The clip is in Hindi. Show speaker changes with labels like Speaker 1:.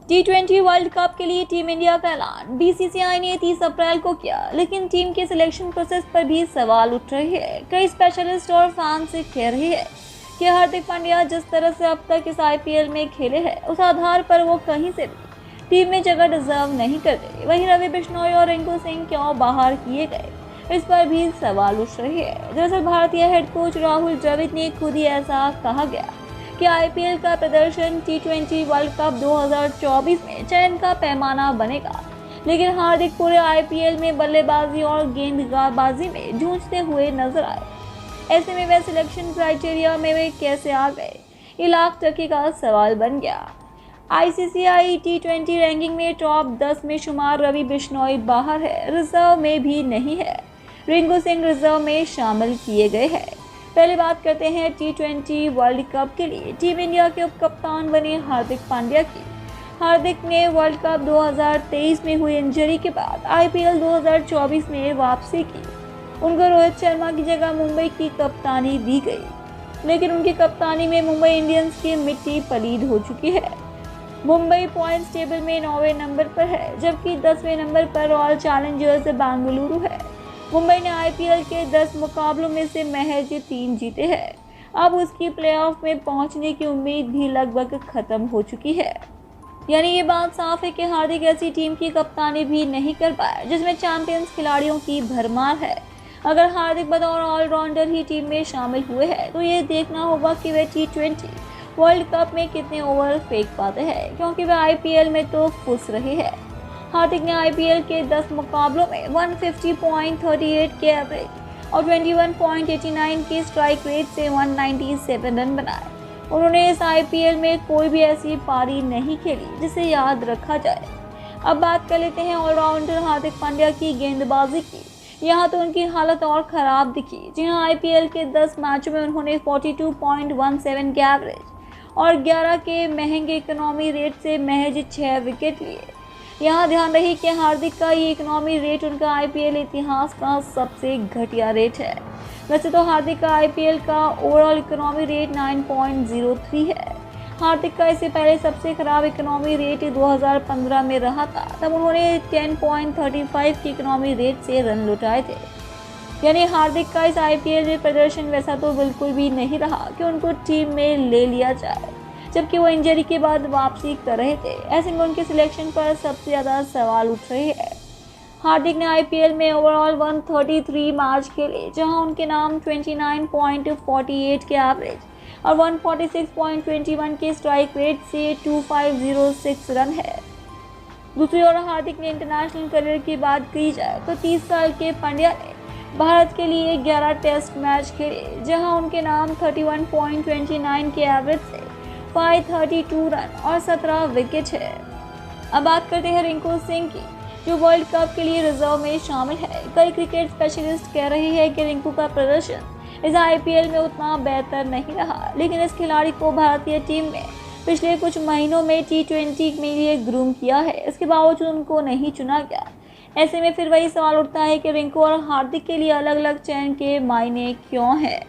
Speaker 1: T20 वर्ल्ड कप के लिए टीम इंडिया का ऐलान बीसीसीआई ने 30 अप्रैल को किया, लेकिन टीम के सिलेक्शन प्रोसेस पर भी सवाल उठ रहे हैं। कई स्पेशलिस्ट और फैंस कह रहे हैं कि हार्दिक पांड्या जिस तरह से अब तक इस आईपीएल में खेले हैं, उस आधार पर वो कहीं से भी टीम में जगह डिजर्व नहीं करते। वहीं रवि बिश्नोई और रिंकू सिंह क्यों बाहर किए गए, इस पर भी सवाल उठ रहे हैं। दरअसल भारतीय हेड कोच राहुल द्रविड़ ने खुद ही ऐसा कहा गया कि आईपीएल का प्रदर्शन T20 वर्ल्ड कप 2024 में चयन का पैमाना बनेगा, लेकिन हार्दिक पूरे आईपीएल में बल्लेबाजी और गेंदबाजी में जूझते हुए नजर आए। ऐसे में वे सिलेक्शन क्राइटेरिया में वे कैसे आ गए, ये लाख टके का सवाल बन गया। आईसीसीआई T20 रैंकिंग में टॉप 10 में शुमार रवि बिश्नोई बाहर है, रिजर्व में भी नहीं है। रिंकू सिंह रिजर्व में शामिल किए गए हैं। पहले बात करते हैं T20 वर्ल्ड कप के लिए टीम इंडिया के उप कप्तान बने हार्दिक पांड्या की। हार्दिक ने वर्ल्ड कप 2023 में हुई इंजरी के बाद आईपीएल 2024 में वापसी की। उनको रोहित शर्मा की जगह मुंबई की कप्तानी दी गई, लेकिन उनकी कप्तानी में मुंबई इंडियंस की मिट्टी पलीद हो चुकी है। मुंबई पॉइंट्स टेबल में 9वें नंबर पर है, जबकि 10वें नंबर पर रॉयल चैलेंजर्स बेंगलुरु है। मुंबई ने आईपीएल के 10 मुकाबलों में से महज 3 जीते हैं। अब उसकी प्लेऑफ में पहुंचने की उम्मीद भी लगभग खत्म हो चुकी है। यानी ये बात साफ है कि हार्दिक ऐसी टीम की कप्तानी भी नहीं कर पाया जिसमें चैंपियंस खिलाड़ियों की भरमार है। अगर हार्दिक बतौर ऑलराउंडर ही टीम में शामिल हुए हैं, तो ये देखना होगा कि वे T20 वर्ल्ड कप में कितने ओवर फेंक पाते हैं, क्योंकि वे आईपीएल में तो फुस रहे हैं। हार्दिक ने आईपीएल के 10 मुकाबलों में 150.38 के एवरेज और 21.89 के स्ट्राइक रेट से 197 रन बनाए। उन्होंने इस आईपीएल में कोई भी ऐसी पारी नहीं खेली जिसे याद रखा जाए। अब बात कर लेते हैं ऑलराउंडर हार्दिक पांड्या की गेंदबाजी की। यहाँ तो उनकी हालत और ख़राब दिखी। जी हाँ, आईपीएल के 10 मैचों में उन्होंने 42.17 के एवरेज और 11 के महंगे इकोनॉमी रेट से महज 6 विकेट लिए। यहाँ ध्यान रही कि हार्दिक का ये इकोनॉमी रेट उनका आईपीएल इतिहास का सबसे घटिया रेट है। वैसे तो हार्दिक का आईपीएल का ओवरऑल इकोनॉमी रेट 9.03 है। हार्दिक का इससे पहले सबसे खराब इकोनॉमी रेट 2015 में रहा था, तब उन्होंने 10.35 की इकोनॉमी रेट से रन लुटाए थे। यानी हार्दिक का इस आईपीएल में प्रदर्शन वैसा तो बिल्कुल भी नहीं रहा कि उनको टीम में ले लिया जाए, जबकि वो इंजरी के बाद वापसी कर रहे थे। ऐसे में उनके सिलेक्शन पर सबसे ज़्यादा सवाल उठ रहे हैं। हार्दिक ने आईपीएल में ओवरऑल 133 मैच खेले, जहां उनके नाम 29.48 के एवरेज और 146.21 के स्ट्राइक रेट से 2506 रन है। दूसरी ओर हार्दिक ने इंटरनेशनल करियर की बात की जाए तो 30 साल के पांड्या ने भारत के लिए 11 टेस्ट मैच खेले, जहां उनके नाम 31.29 के एवरेज से 532 रन और 17 विकेट है। अब बात करते हैं रिंकू सिंह की, जो वर्ल्ड कप के लिए रिजर्व में शामिल है। कई क्रिकेट स्पेशलिस्ट कह रहे हैं कि रिंकू का प्रदर्शन इस आईपीएल में उतना बेहतर नहीं रहा, लेकिन इस खिलाड़ी को भारतीय टीम में पिछले कुछ महीनों में T20 में लिए ग्रूम किया है। इसके बावजूद उनको नहीं चुना गया। ऐसे में फिर वही सवाल उठता है कि रिंकू और हार्दिक के लिए अलग अलग चयन के मायने क्यों हैं।